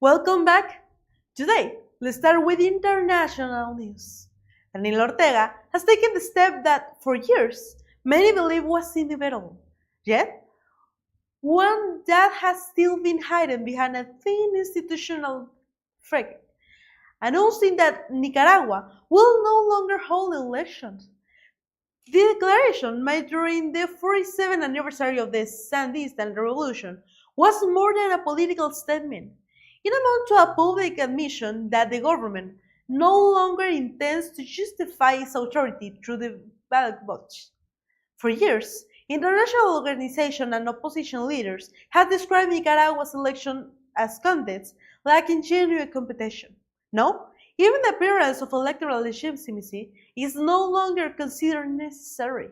Welcome back. Today, let's start with international news. Daniel Ortega has taken the step that, for years, many believe was inevitable. Yet, one that has still been hidden behind a thin institutional fragment, announcing that Nicaragua will no longer hold elections. The declaration made during the 47th anniversary of the Sandinista Revolution was more than a political statement. It amounted to a public admission that the government no longer intends to justify its authority through the ballot box. For years, international organizations and opposition leaders have described Nicaragua's election as contests lacking genuine competition. Now, even the appearance of electoral legitimacy is no longer considered necessary.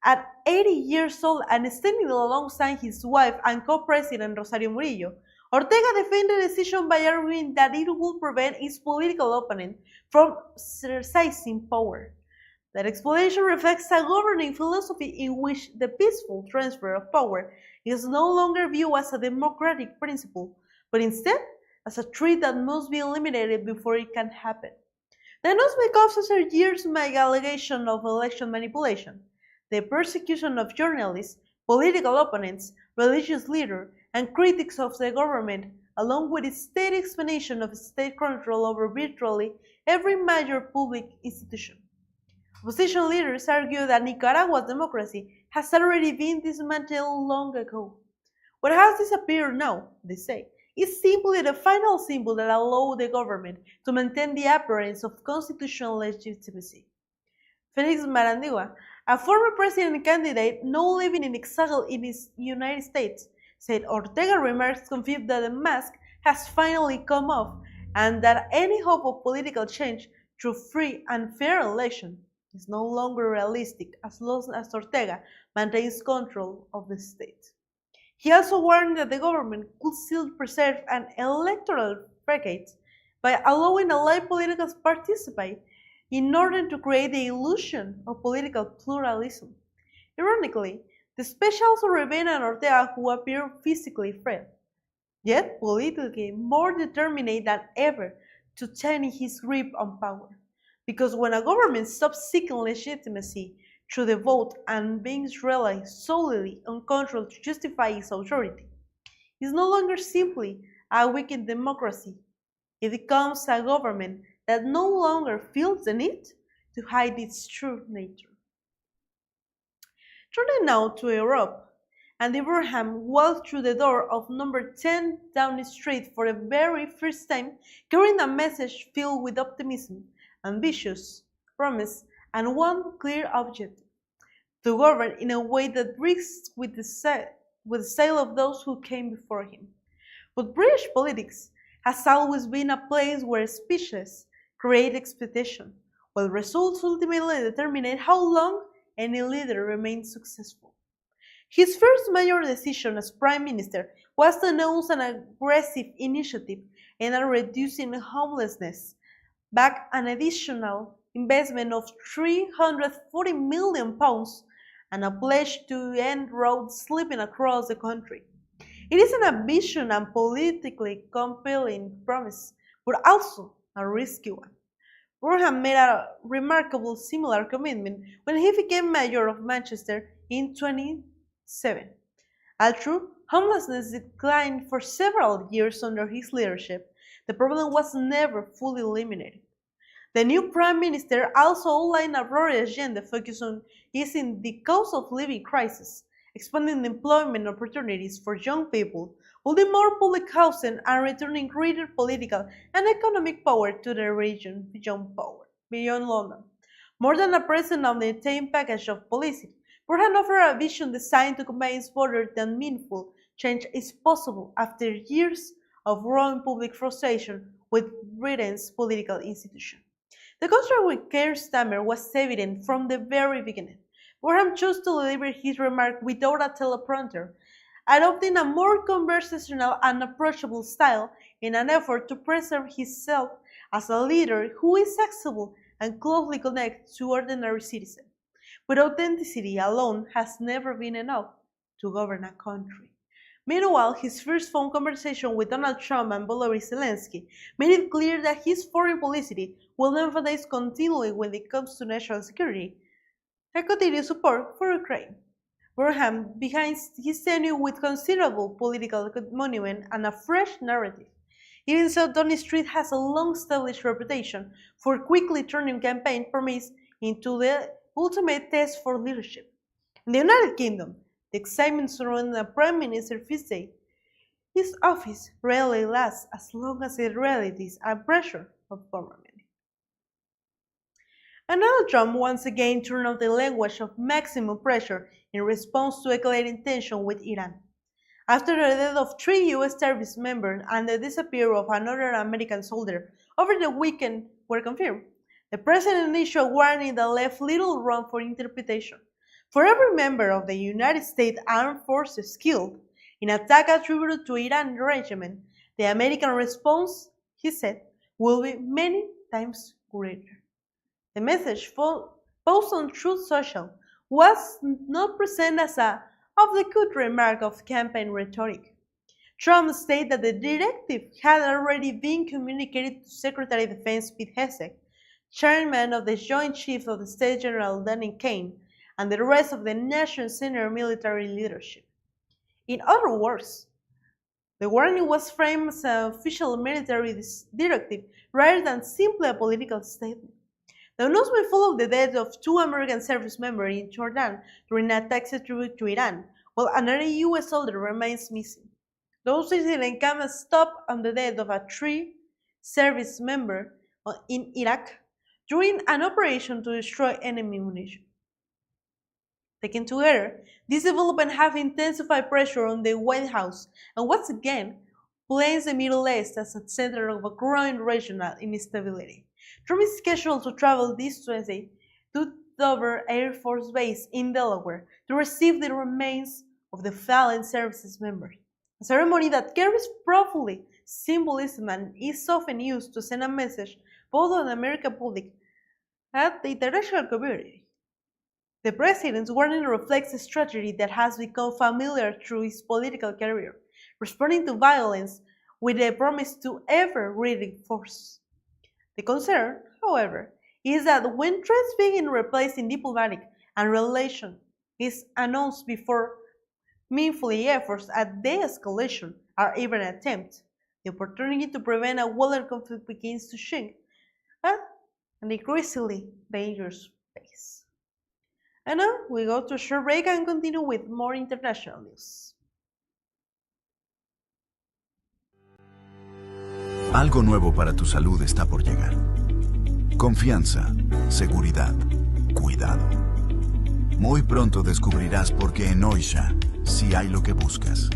At 80 years old and standing alongside his wife and co-president Rosario Murillo, Ortega defended the decision by arguing that it would prevent its political opponent from exercising power. That explanation reflects a governing philosophy in which the peaceful transfer of power is no longer viewed as a democratic principle, but instead as a threat that must be eliminated before it can happen. The announcement comes after years of allegations of election manipulation, the persecution of journalists, political opponents, religious leaders, and critics of the government, along with its state explanation of state control over virtually every major public institution. Opposition leaders argue that Nicaragua's democracy has already been dismantled long ago. What has disappeared now, they say, is simply the final symbol that allows the government to maintain the appearance of constitutional legitimacy. Felix Marandigua, a former president candidate now living in exile in the United States, said Ortega's remarks confirmed that the mask has finally come off and that any hope of political change through free and fair election is no longer realistic as long as Ortega maintains control of the state. He also warned that the government could still preserve an electoral fragate by allowing allied politicals to participate in order to create the illusion of political pluralism. Ironically, the speech also revealed an Ortega who appeared physically frail, yet politically more determined than ever to tighten his grip on power. Because when a government stops seeking legitimacy through the vote and begins relying solely on control to justify its authority, it is no longer simply a weakened democracy. It becomes a government that no longer feels the need to hide its true nature. Turning now to Europe, and Abraham walked through the door of number 10 Downing Street for the very first time, carrying a message filled with optimism, ambitious, promise, and one clear objective: to govern in a way that breaks with the style of those who came before him. But British politics has always been a place where speeches create expectation, while results ultimately determine how long any leader remains successful. His first major decision as Prime Minister was to announce an aggressive initiative aimed at reducing homelessness, back an additional investment of £340 million and a pledge to end road sleeping across the country. It is an ambitious and politically compelling promise, but also a risky one. Burham made a remarkable similar commitment when he became mayor of Manchester in 2007. Although homelessness declined for several years under his leadership, the problem was never fully eliminated. The new Prime Minister also outlined a broader agenda focused on easing the cost of living crisis, expanding employment opportunities for young people, building more public housing, and returning greater political and economic power to the region beyond London. More than a present on the same package of policy, Burhan offered a vision designed to combine broader than meaningful change is possible after years of growing public frustration with Britain's political institutions. The contrast with Keir Starmer was evident from the very beginning. Burham chose to deliver his remarks without a teleprompter, adopting a more conversational and approachable style in an effort to preserve himself as a leader who is accessible and closely connected to ordinary citizens. But authenticity alone has never been enough to govern a country. Meanwhile, his first phone conversation with Donald Trump and Volodymyr Zelensky made it clear that his foreign policy will emphasize continually when it comes to national security and continued support for Ukraine. Burham begins his tenure with considerable political monument and a fresh narrative. Even so, Donny Street has a long-established reputation for quickly turning campaign promise into the ultimate test for leadership. In the United Kingdom, the excitement surrounding a Prime Minister visit his office rarely lasts as long as the realities and pressure of government. And Donald Trump once again turned up the language of maximum pressure in response to escalating tension with Iran. After the death of 3 U.S. service members and the disappearance of another American soldier over the weekend were confirmed, the president issued a warning that left little room for interpretation. For every member of the United States Armed Forces killed in attack attributed to Iran regime, the American response, he said, will be many times greater. The message posted on Truth Social was not presented as a off-the-cuff remark of campaign rhetoric. Trump stated that the directive had already been communicated to Secretary of Defense Pete Hegseth, chairman of the Joint Chiefs of the States General Danny Kaine, and the rest of the nation's senior military leadership. In other words, the warning was framed as an official military directive rather than simply a political statement. The announcement followed the death of 2 American service members in Jordan during attacks attributed to Iran, while another U.S. soldier remains missing. Those incidents came as stop on the death of a 3 service member in Iraq during an operation to destroy enemy munition. Taken together, these developments have intensified pressure on the White House and once again place the Middle East as a center of a growing regional instability. Trump is scheduled to travel this Tuesday to Dover Air Force Base in Delaware to receive the remains of the fallen services members, a ceremony that carries profound symbolism and is often used to send a message both to the American public and the international community. The president's warning reflects a strategy that has become familiar through his political career, responding to violence with a promise to ever-ready force. The concern, however, is that when threats begin replacing diplomatic and relation is announced before meaningfully efforts at de-escalation are even attempted, the opportunity to prevent a wider conflict begins to shrink at an increasingly dangerous pace. And now we go to a short break and continue with more international news. Algo nuevo para tu salud está por llegar. Confianza, seguridad, cuidado. Muy pronto descubrirás por qué en Oisha sí hay lo que buscas.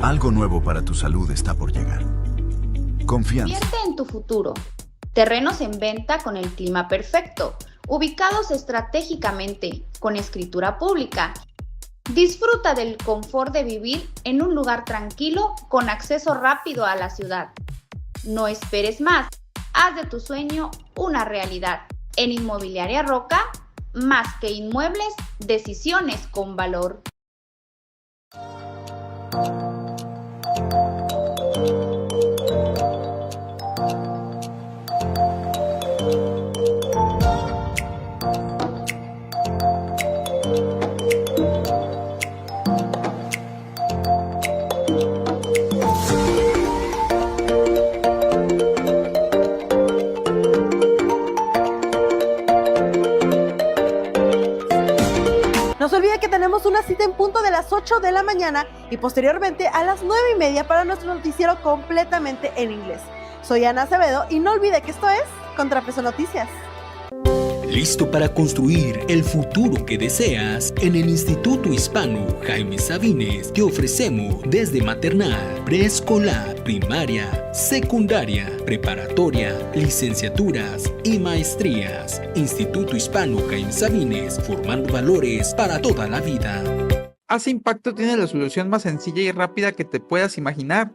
Algo nuevo para tu salud está por llegar. Confianza. Invierte en tu futuro. Terrenos en venta con el clima perfecto, ubicados estratégicamente, con escritura pública. Disfruta del confort de vivir en un lugar tranquilo con acceso rápido a la ciudad. No esperes más. Haz de tu sueño una realidad. En Inmobiliaria Roca, más que inmuebles, decisiones con valor. No se olvide que tenemos una cita en punto de las 8 de la mañana y posteriormente a las 9:30 para nuestro noticiero completamente en inglés. Soy Ana Acevedo y no olvide que esto es ContraPeso Noticias. ¿Listo para construir el futuro que deseas? En el Instituto Hispano Jaime Sabines te ofrecemos desde maternal, preescolar, primaria, secundaria, preparatoria, licenciaturas y maestrías. Instituto Hispano Jaime Sabines, formando valores para toda la vida. Hace Impacto tiene la solución más sencilla y rápida que te puedas imaginar.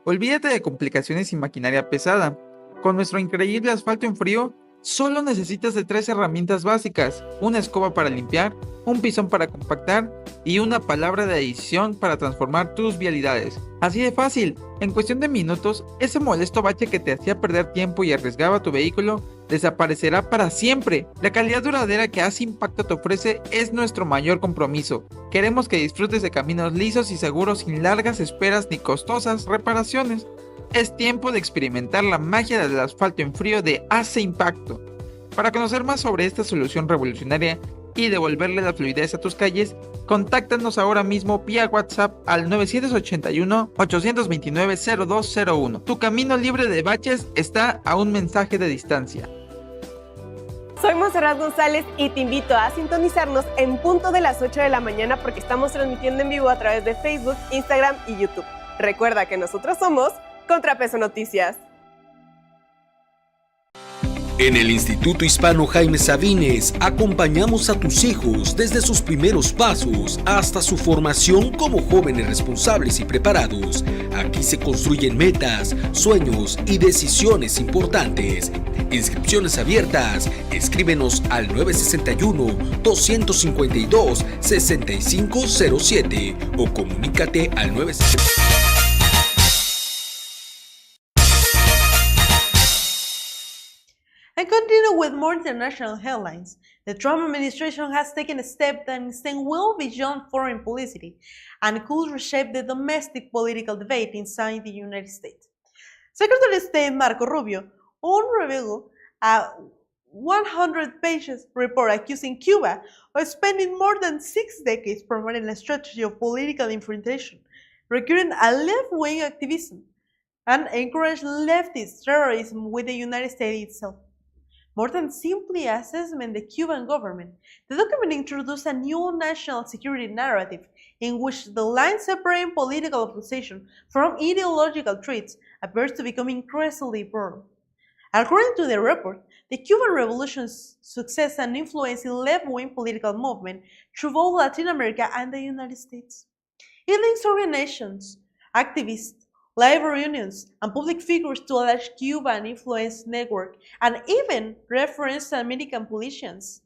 Olvídate de complicaciones y maquinaria pesada. Con nuestro increíble asfalto en frío, Solo necesitas de 3 herramientas básicas: una escoba para limpiar, un pisón para compactar y una palabra de edición para transformar tus vialidades. Así de fácil, en cuestión de minutos, ese molesto bache que te hacía perder tiempo y arriesgaba tu vehículo desaparecerá para siempre. La calidad duradera que Hace Impacto te ofrece es nuestro mayor compromiso. Queremos que disfrutes de caminos lisos y seguros sin largas esperas ni costosas reparaciones. Es tiempo de experimentar la magia del asfalto en frío de Hace Impacto. Para conocer más sobre esta solución revolucionaria y devolverle la fluidez a tus calles, contáctanos ahora mismo vía WhatsApp al 981-829-0201. Tu camino libre de baches está a un mensaje de distancia. Soy Monserrat González y te invito a sintonizarnos en punto de las 8 de la mañana porque estamos transmitiendo en vivo a través de Facebook, Instagram y YouTube. Recuerda que nosotros somos ContraPeso Noticias. En el Instituto Hispano Jaime Sabines acompañamos a tus hijos desde sus primeros pasos hasta su formación como jóvenes responsables y preparados. Aquí se construyen metas, sueños y decisiones importantes. Inscripciones abiertas. Escríbenos al 961-252-6507 o comunícate al 961. And continue with more international headlines. The Trump administration has taken a step that extends well beyond foreign policy and could reshape the domestic political debate inside the United States. Secretary of State Marco Rubio unveiled a 100-page report accusing Cuba of spending more than 6 decades promoting a strategy of political infiltration, recruiting a left-wing activism, and encouraging leftist terrorism with the United States itself. More than simply assessment the Cuban government, the document introduced a new national security narrative in which the line separating political opposition from ideological threats appears to become increasingly blurred. According to the report, the Cuban Revolution's success and influence in left-wing political movement through both Latin America and the United States. It links organizations, activists, labor unions, and public figures to a large Cuban influence network, and even referenced American politicians,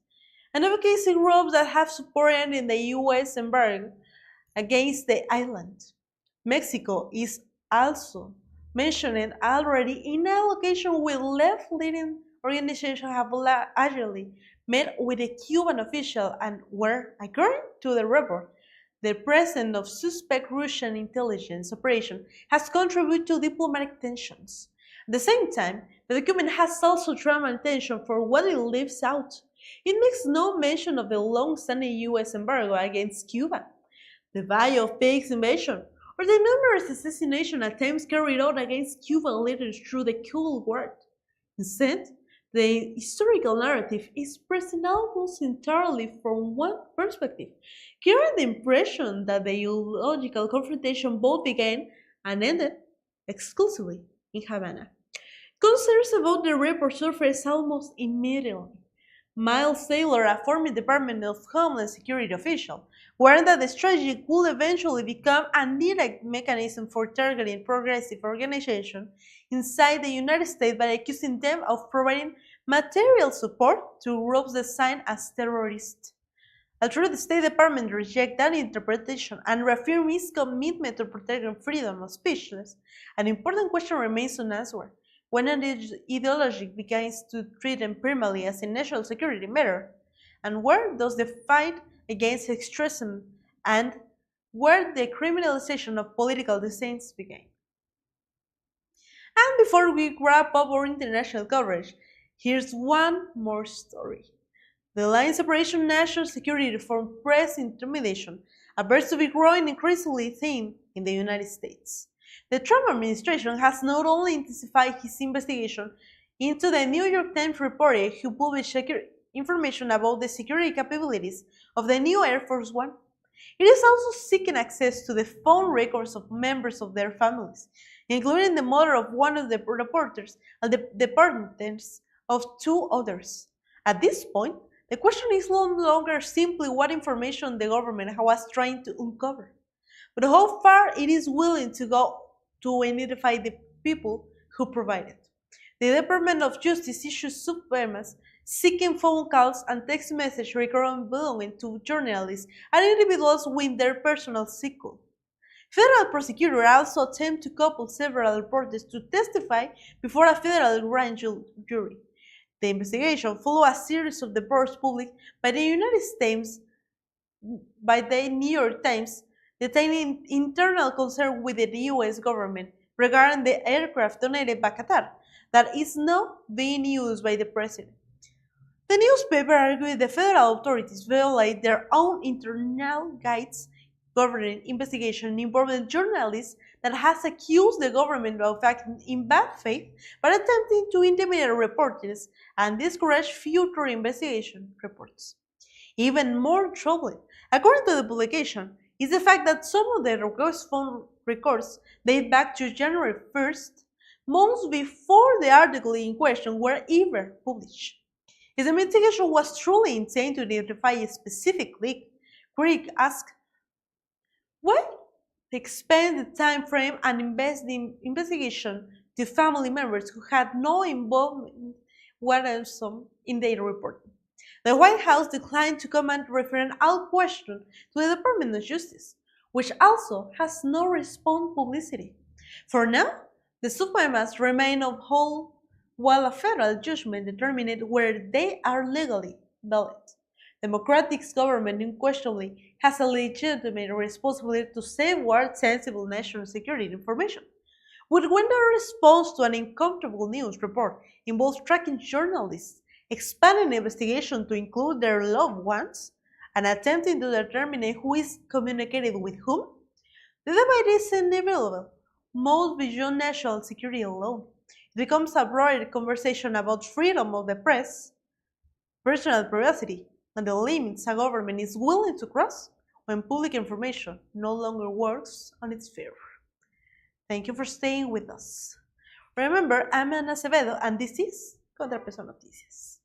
and advocacy groups that have supported in the U.S. embargo against the island. Mexico is also mentioned already in a location where left-leaning organizations have allegedly met with a Cuban official and where, according to the report, the presence of suspect Russian intelligence operation has contributed to diplomatic tensions. At the same time, the document has also drawn attention for what it leaves out. It makes no mention of the long-standing U.S. embargo against Cuba, the Bay of Pigs invasion, or the numerous assassination attempts carried out against Cuban leaders through the Cold War. Instead, the historical narrative is present almost entirely from one perspective, giving the impression that the ideological confrontation both began and ended exclusively in Havana. Concerns about the report surfaced almost immediately. Miles Taylor, a former Department of Homeland Security official, warned that the strategy could eventually become a direct mechanism for targeting progressive organizations inside the United States by accusing them of providing material support to groups designated as terrorists. Although the State Department rejected that interpretation and reaffirmed its commitment to protecting freedom of speech, an important question remains unanswered. When an ideology begins to treat them primarily as a national security matter, and where does the fight against extremism and where the criminalization of political dissent began? And before we wrap up our international coverage, here's one more story. The line separation national security from press intimidation appears to be growing increasingly thin in the United States. The Trump administration has not only intensified its investigation into the New York Times reporter who published information about the security capabilities of the new Air Force One, it is also seeking access to the phone records of members of their families, including the mother of one of the reporters and the partners of 2 others. At this point, the question is no longer simply what information the government was trying to uncover, but how far it is willing to go to identify the people who provide it. the Department of Justice issues subpoenas seeking phone calls and text messages recordings belonging to journalists and individuals with their personal circle. Federal prosecutors also attempt to couple several reporters to testify before a federal grand jury. The investigation followed a series of reports published by the New York Times detailing internal concern with the U.S. government regarding the aircraft donated by Qatar that is now being used by the president. The newspaper argued the federal authorities violate their own internal guides governing investigation involving journalists that has accused the government of acting in bad faith by attempting to intimidate reporters and discourage future investigation reports. Even more troubling, according to the publication, is the fact that some of the request phone records date back to January 1st, months before the article in question were ever published. If the investigation was truly insane to identify a specific leak, critics ask, why expand the time frame and invest the investigation to family members who had no involvement whatsoever in their reporting? The White House declined to comment referring all question to the Department of Justice, which also has no response publicity. For now, the subpoenas remain on hold while a federal judgment determined whether they are legally valid. Democratic government unquestionably has a legitimate responsibility to safeguard sensitive national security information. But when the response to an uncomfortable news report involves tracking journalists, expanding the investigation to include their loved ones, and attempting to determine who is communicating with whom, the debate is inevitable, moves beyond national security alone. It becomes a broader conversation about freedom of the press, personal privacy, and the limits a government is willing to cross when public information no longer works on its favor. Thank you for staying with us. Remember, I'm Ana Acevedo, and this is ContraPeso Noticias.